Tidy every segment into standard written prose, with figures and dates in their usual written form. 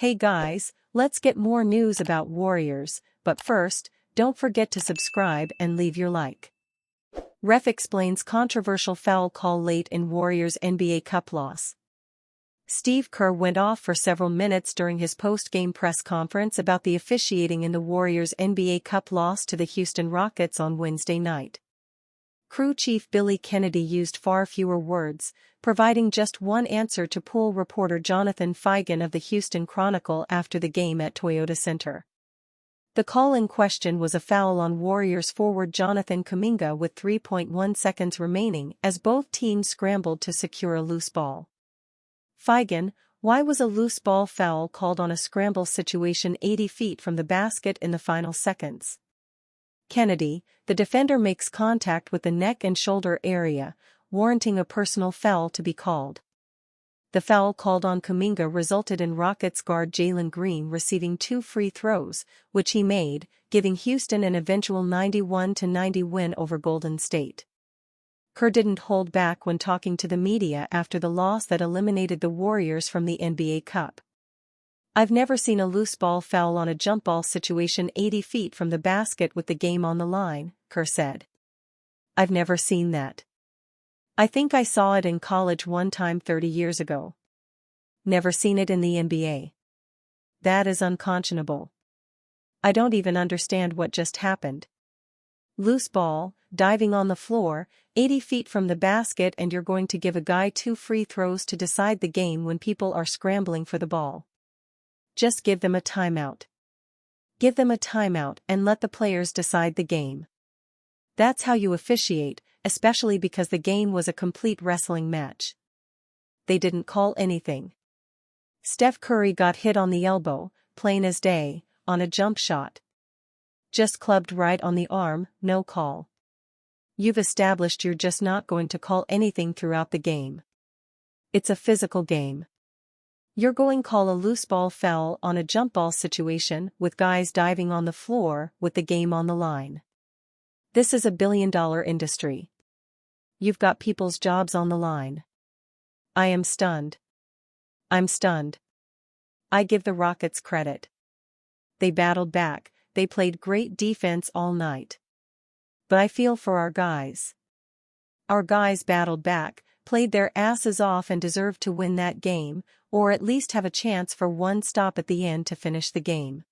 Hey guys, let's get more news about Warriors, but first, don't forget to subscribe and leave your like. Ref explains controversial foul call late in Warriors NBA Cup loss. Steve Kerr went off for several minutes during his post-game press conference about the officiating in the Warriors' NBA Cup loss to the Houston Rockets on Wednesday night. Crew chief Billy Kennedy used far fewer words, providing just one answer to pool reporter Jonathan Feigen of the Houston Chronicle after the game at Toyota Center. The call in question was a foul on Warriors forward Jonathan Kuminga with 3.1 seconds remaining as both teams scrambled to secure a loose ball. Feigen, why was a loose ball foul called on a scramble situation 80 feet from the basket in the final seconds? Kennedy, the defender makes contact with the neck and shoulder area, warranting a personal foul to be called. The foul called on Kuminga resulted in Rockets guard Jalen Green receiving 2 free throws, which he made, giving Houston an eventual 91-90 win over Golden State. Kerr didn't hold back when talking to the media after the loss that eliminated the Warriors from the NBA Cup. "I've never seen a loose ball foul on a jump ball situation 80 feet from the basket with the game on the line," Kerr said. "I've never seen that. I think I saw it in college one time 30 years ago. Never seen it in the NBA. That is unconscionable. I don't even understand what just happened. Loose ball, diving on the floor, 80 feet from the basket, and you're going to give a guy 2 free throws to decide the game when people are scrambling for the ball. Just give them a timeout. Give them a timeout and let the players decide the game. That's how you officiate, especially because the game was a complete wrestling match. They didn't call anything. Steph Curry got hit on the elbow, plain as day, on a jump shot. Just clubbed right on the arm, no call. You've established you're just not going to call anything throughout the game. It's a physical game. You're going to call a loose ball foul on a jump ball situation with guys diving on the floor with the game on the line. This is a billion-dollar industry. You've got people's jobs on the line. I am stunned. I'm stunned. I give the Rockets credit. They battled back, they played great defense all night. But I feel for our guys. Our guys battled back, played their asses off and deserved to win that game, or at least have a chance for one stop at the end to finish the game.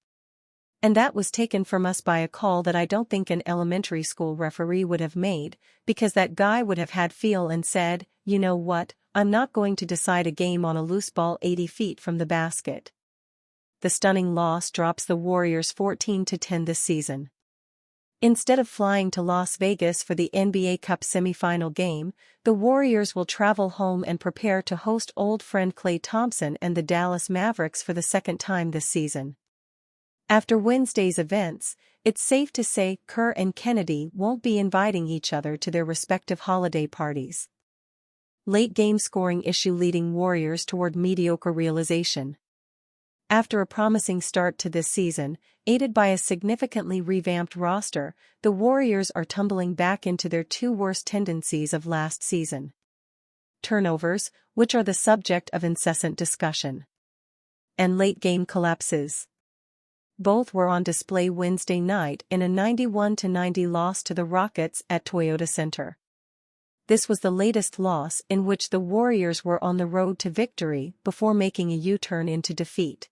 And that was taken from us by a call that I don't think an elementary school referee would have made, because that guy would have had feel and said, you know what, I'm not going to decide a game on a loose ball 80 feet from the basket. The stunning loss drops the Warriors 14-10 this season. Instead of flying to Las Vegas for the NBA Cup semifinal game, the Warriors will travel home and prepare to host old friend Klay Thompson and the Dallas Mavericks for the second time this season. After Wednesday's events, it's safe to say Kerr and Kennedy won't be inviting each other to their respective holiday parties. Late game scoring issue leading Warriors toward mediocre realization. After a promising start to this season, aided by a significantly revamped roster, the Warriors are tumbling back into their 2 worst tendencies of last season. Turnovers, which are the subject of incessant discussion. And late-game collapses. Both were on display Wednesday night in a 91-90 loss to the Rockets at Toyota Center. This was the latest loss in which the Warriors were on the road to victory before making a U-turn into defeat.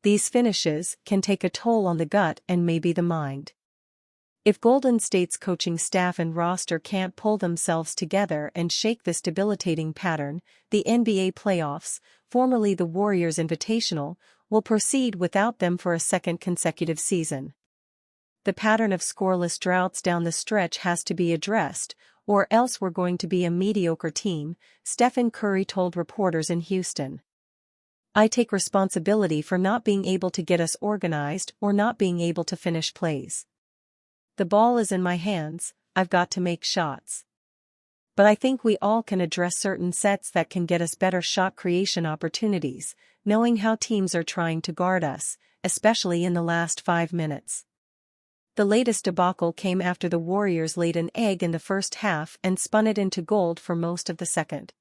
These finishes can take a toll on the gut and maybe the mind. If Golden State's coaching staff and roster can't pull themselves together and shake this debilitating pattern, the NBA playoffs, formerly the Warriors Invitational, will proceed without them for a second consecutive season. The pattern of scoreless droughts down the stretch has to be addressed, or else we're going to be a mediocre team, Stephen Curry told reporters in Houston. I take responsibility for not being able to get us organized or not being able to finish plays. The ball is in my hands, I've got to make shots. But I think we all can address certain sets that can get us better shot creation opportunities, knowing how teams are trying to guard us, especially in the last 5 minutes. The latest debacle came after the Warriors laid an egg in the first half and spun it into gold for most of the second.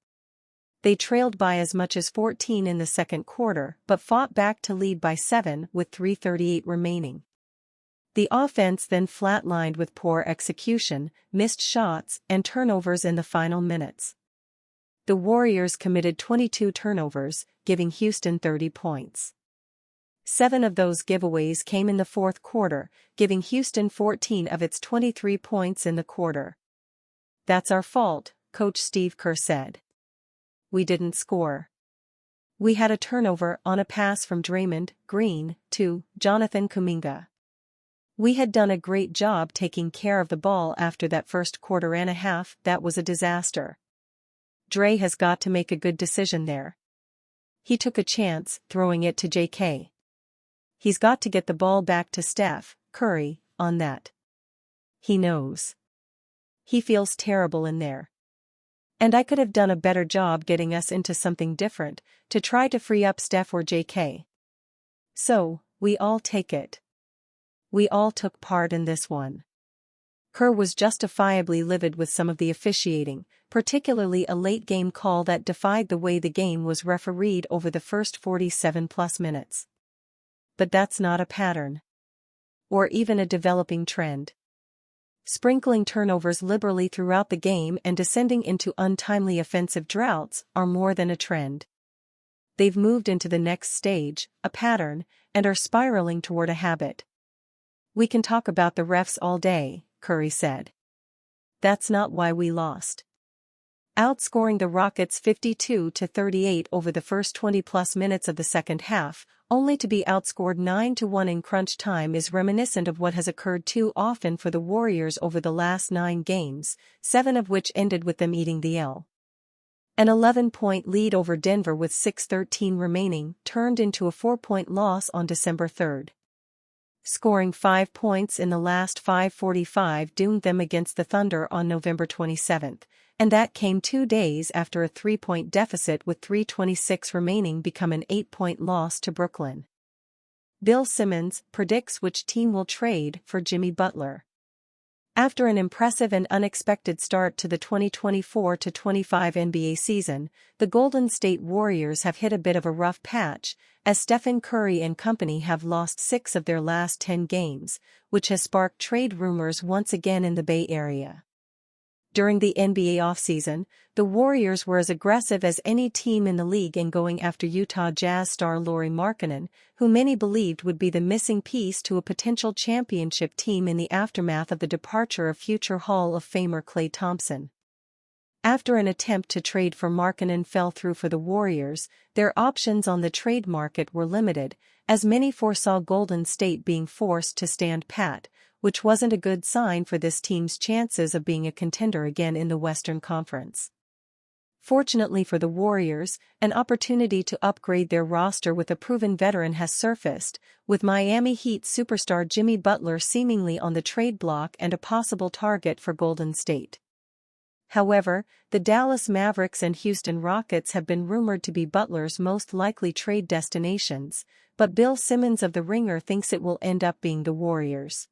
They trailed by as much as 14 in the second quarter but fought back to lead by 7 with 3:38 remaining. The offense then flatlined with poor execution, missed shots, and turnovers in the final minutes. The Warriors committed 22 turnovers, giving Houston 30 points. 7 of those giveaways came in the fourth quarter, giving Houston 14 of its 23 points in the quarter. "That's our fault," Coach Steve Kerr said. "We didn't score. We had a turnover on a pass from Draymond Green to Jonathan Kuminga. We had done a great job taking care of the ball after that first quarter and a half. That was a disaster. Dre has got to make a good decision there. He took a chance, throwing it to JK. He's got to get the ball back to Steph Curry on that. He knows. He feels terrible in there. And I could have done a better job getting us into something different, to try to free up Steph or JK. So, we all take it. We all took part in this one." Kerr was justifiably livid with some of the officiating, particularly a late-game call that defied the way the game was refereed over the first 47-plus minutes. But that's not a pattern. Or even a developing trend. Sprinkling turnovers liberally throughout the game and descending into untimely offensive droughts are more than a trend. They've moved into the next stage, a pattern, and are spiraling toward a habit. "We can talk about the refs all day," Curry said. "That's not why we lost." Outscoring the Rockets 52-38 over the first 20-plus minutes of the second half, only to be outscored 9-1 in crunch time is reminiscent of what has occurred too often for the Warriors over the last 9 games, 7 of which ended with them eating the L. An 11-point lead over Denver with 6:13 remaining turned into a 4-point loss on December 3. Scoring 5 points in the last 5:45 doomed them against the Thunder on November 27, and that came 2 days after a 3-point deficit with 3:26 remaining become an 8-point loss to Brooklyn. Bill Simmons predicts which team will trade for Jimmy Butler. After an impressive and unexpected start to the 2024-25 NBA season, the Golden State Warriors have hit a bit of a rough patch, as Stephen Curry and company have lost 6 of their last 10 games, which has sparked trade rumors once again in the Bay Area. During the NBA offseason, the Warriors were as aggressive as any team in the league in going after Utah Jazz star Lauri Markkanen, who many believed would be the missing piece to a potential championship team in the aftermath of the departure of future Hall of Famer Klay Thompson. After an attempt to trade for Markkanen fell through for the Warriors, their options on the trade market were limited, as many foresaw Golden State being forced to stand pat, which wasn't a good sign for this team's chances of being a contender again in the Western Conference. Fortunately for the Warriors, an opportunity to upgrade their roster with a proven veteran has surfaced, with Miami Heat superstar Jimmy Butler seemingly on the trade block and a possible target for Golden State. However, the Dallas Mavericks and Houston Rockets have been rumored to be Butler's most likely trade destinations, but Bill Simmons of The Ringer thinks it will end up being the Warriors.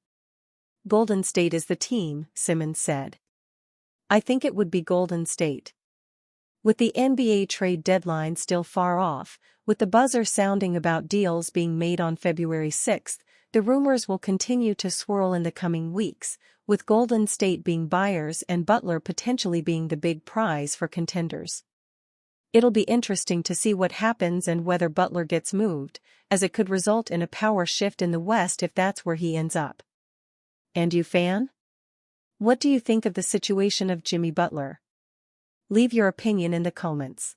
"Golden State is the team," Simmons said. "I think it would be Golden State." With the NBA trade deadline still far off, with the buzzer sounding about deals being made on February 6, the rumors will continue to swirl in the coming weeks, with Golden State being buyers and Butler potentially being the big prize for contenders. It'll be interesting to see what happens and whether Butler gets moved, as it could result in a power shift in the West if that's where he ends up. And you, fan? What do you think of the situation of Jimmy Butler? Leave your opinion in the comments.